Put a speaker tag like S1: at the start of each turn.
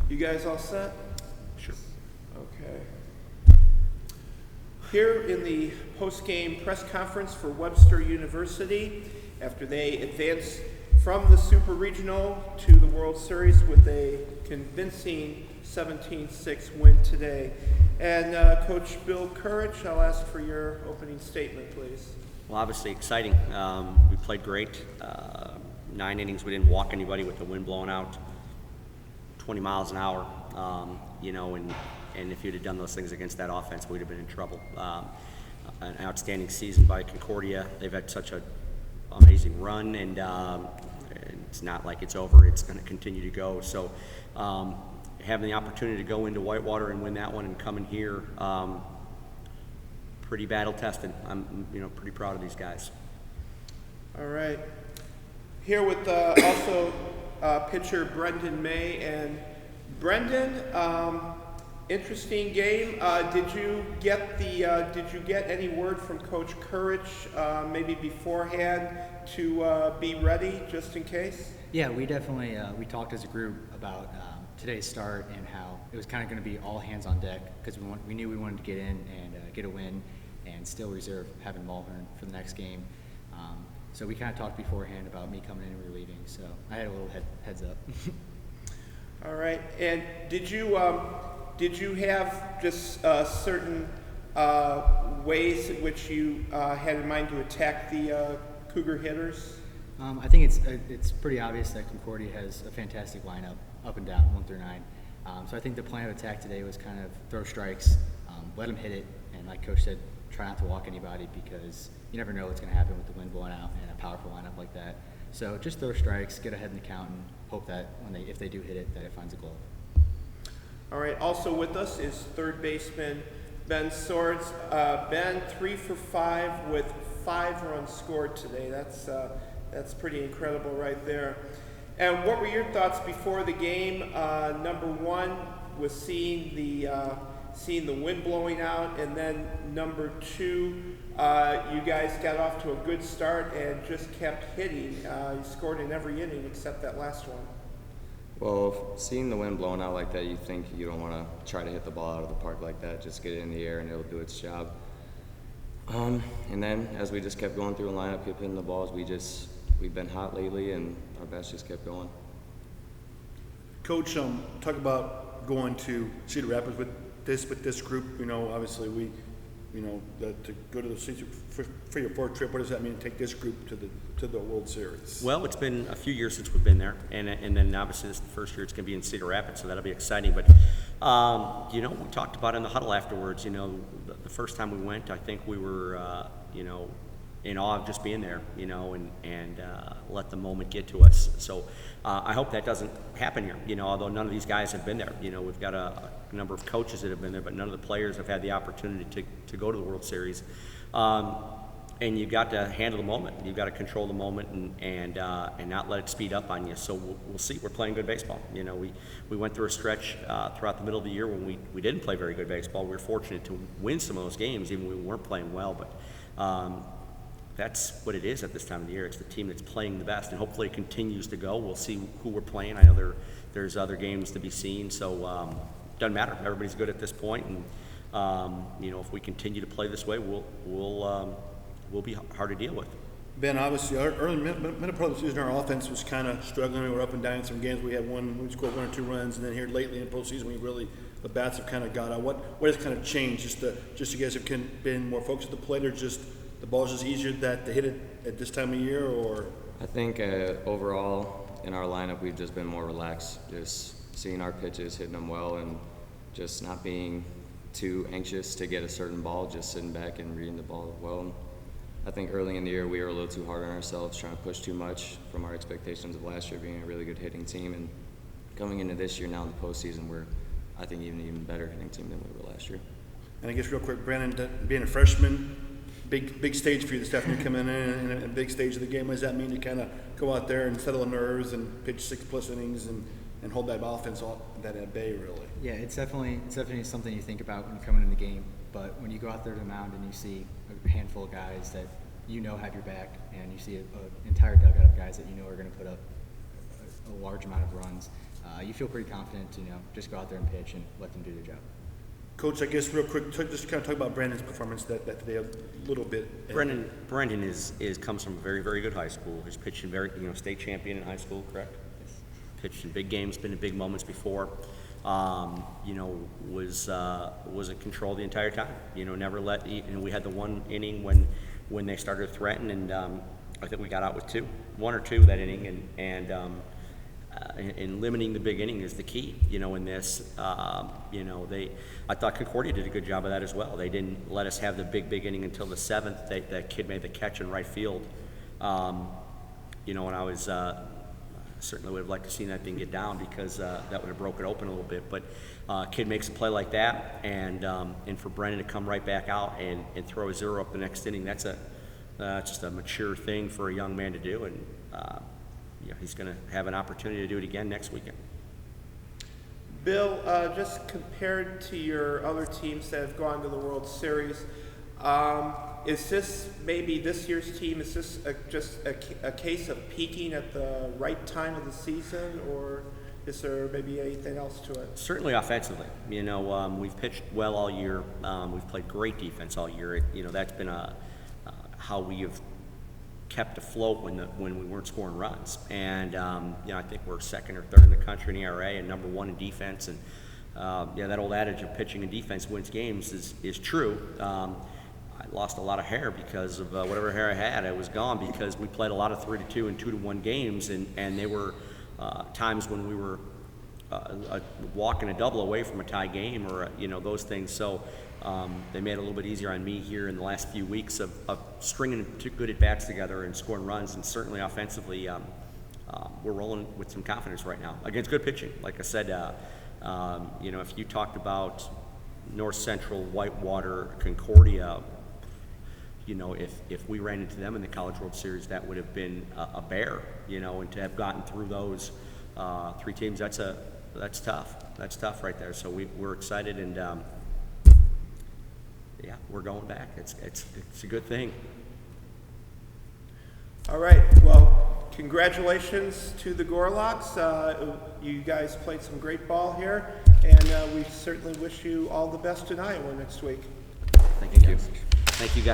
S1: You guys all set?
S2: Sure.
S1: Okay. Here in the post-game press conference for Webster University, after they advanced from the Super Regional to the World Series with a convincing 17-6 win today. And Coach Bill Courage, I'll ask for your opening statement, please.
S2: Well, obviously exciting. We played great. 9 innings, we didn't walk anybody with the wind blowing out 20 miles an hour. And if you'd have done those things against that offense, we'd have been in trouble. An outstanding season by Concordia. They've had such an amazing run, and it's not like it's over. It's going to continue to go. So having the opportunity to go into Whitewater and win that one and come in here, pretty battle tested. I'm pretty proud of these guys.
S1: All right. Here with also pitcher Brendan May. And Brendan, interesting game. Did you get any word from Coach Courage maybe beforehand to be ready just in case?
S3: Yeah, we definitely we talked as a group about today's start and how it was kind of going to be all hands on deck because we knew we wanted to get in and get a win and still reserve having Mulhern for the next game. So we kind of talked beforehand about me coming in and relieving. So I had a little heads up.
S1: All right. And did you have just certain ways in which you had in mind to attack the Cougar hitters?
S3: I think it's pretty obvious that Concordia has a fantastic lineup up and down 1 through 9. So I think the plan of attack today was kind of throw strikes, let them hit it, and like Coach said, try not to walk anybody because you never know what's going to happen with the wind blowing out and a powerful lineup like that. So just throw strikes, get ahead in the count, and hope that if they do hit it, that it finds a glove. All
S1: right. Also with us is third baseman Ben Swords. Ben, 3 for 5 with 5 runs scored today. That's pretty incredible right there. And what were your thoughts before the game? Number one was seeing the wind blowing out, and then number 2, you guys got off to a good start and just kept hitting. You scored in every inning except that last one.
S4: Well, seeing the wind blowing out like that, you think you don't want to try to hit the ball out of the park like that. Just get it in the air and it'll do its job. And then as we just kept going through the lineup, kept hitting the balls, we've been hot lately and our bats just kept going.
S5: Coach, talk about going to Cedar Rapids with this group. Obviously to go to the Cedar for your 4th trip. What does that mean to take this group to the World Series?
S2: Well, it's been a few years since we've been there, and then obviously this is the first year it's going to be in Cedar Rapids, so that'll be exciting. But we talked about in the huddle afterwards. The first time we went, I think we were in awe of just being there, and let the moment get to us. So I hope that doesn't happen here, although none of these guys have been there. We've got a number of coaches that have been there, but none of the players have had the opportunity to go to the World Series. And you've got to handle the moment. You've got to control the moment and not let it speed up on you. So we'll see. We're playing good baseball. We went through a stretch throughout the middle of the year when we didn't play very good baseball. We were fortunate to win some of those games, even when we weren't playing well. But that's what it is at this time of the year. It's the team that's playing the best, and hopefully it continues to go. We'll see who we're playing. I know there's other games to be seen, so doesn't matter. Everybody's good at this point, and if we continue to play this way, we'll be hard to deal with.
S5: Ben, obviously, our early middle part of the season, our offense was kind of struggling. We were up and down in some games. We scored 1 or 2 runs, and then here lately in the postseason, the bats have kind of got out. What has kind of changed? Just you guys have been more focused at the plate, or just the ball's just easier to hit it at this time of year, or?
S4: I think overall in our lineup we've just been more relaxed, just seeing our pitches, hitting them well, and just not being too anxious to get a certain ball, just sitting back and reading the ball well. I think early in the year we were a little too hard on ourselves, trying to push too much from our expectations of last year being a really good hitting team, and coming into this year now in the postseason we're, I think, even better hitting team than we were last year.
S5: And I guess real quick, Brandon, being a freshman, big stage for you this afternoon, coming in a big stage of the game. What does that mean to kind of go out there and settle the nerves and pitch 6+ innings and hold that offense that at bay, really?
S3: Yeah, it's definitely something you think about when you're coming in the game. But when you go out there to the mound and you see a handful of guys that have your back, and you see an entire dugout of guys that are going to put up a large amount of runs, you feel pretty confident to just go out there and pitch and let them do their job.
S5: Coach, I guess real quick, just kind of talk about Brandon's performance that today a little bit.
S2: Brendan comes from a very, very good high school. He's pitched in state champion in high school, correct? Pitched in big games, been in big moments before. Was in control the entire time. Never let. We had the one inning when they started to threaten, and I think we got out with one or two that inning, and limiting the big inning is the key. In this, I thought Concordia did a good job of that as well. They didn't let us have the big inning until the seventh. That kid made the catch in right field. And I was certainly would have liked to see that thing get down because that would have broken open a little bit. But kid makes a play like that, and for Brennan to come right back out and throw a zero up the next inning, that's just a mature thing for a young man to do, and he's going to have an opportunity to do it again next weekend.
S1: Bill, just compared to your other teams that have gone to the World Series, is this maybe this year's team, is this just a case of peaking at the right time of the season, or is there maybe anything else to it?
S2: Certainly offensively. We've pitched well all year. We've played great defense all year. That's been how we have kept afloat when we weren't scoring runs. And I think we're second or third in the country in ERA and number one in defense. And that old adage of pitching and defense wins games is true. I lost a lot of hair because of whatever hair I had. It was gone because we played a lot of 3-2 and 2-1 games, and they were times when we were walking a double away from a tie game, or those things. So they made it a little bit easier on me here in the last few weeks of stringing two good at-bats together and scoring runs, and certainly offensively we're rolling with some confidence right now against good pitching. Like I said, if you talked about North Central, Whitewater, Concordia, if we ran into them in the College World Series, that would have been a bear, and to have gotten through those three teams, that's tough. That's tough right there. So we're excited, and we're going back. It's a good thing.
S1: All right. Well, congratulations to the Gorlocks. You guys played some great ball here, and we certainly wish you all the best in Iowa next week.
S2: Thank you. Thank you, guys.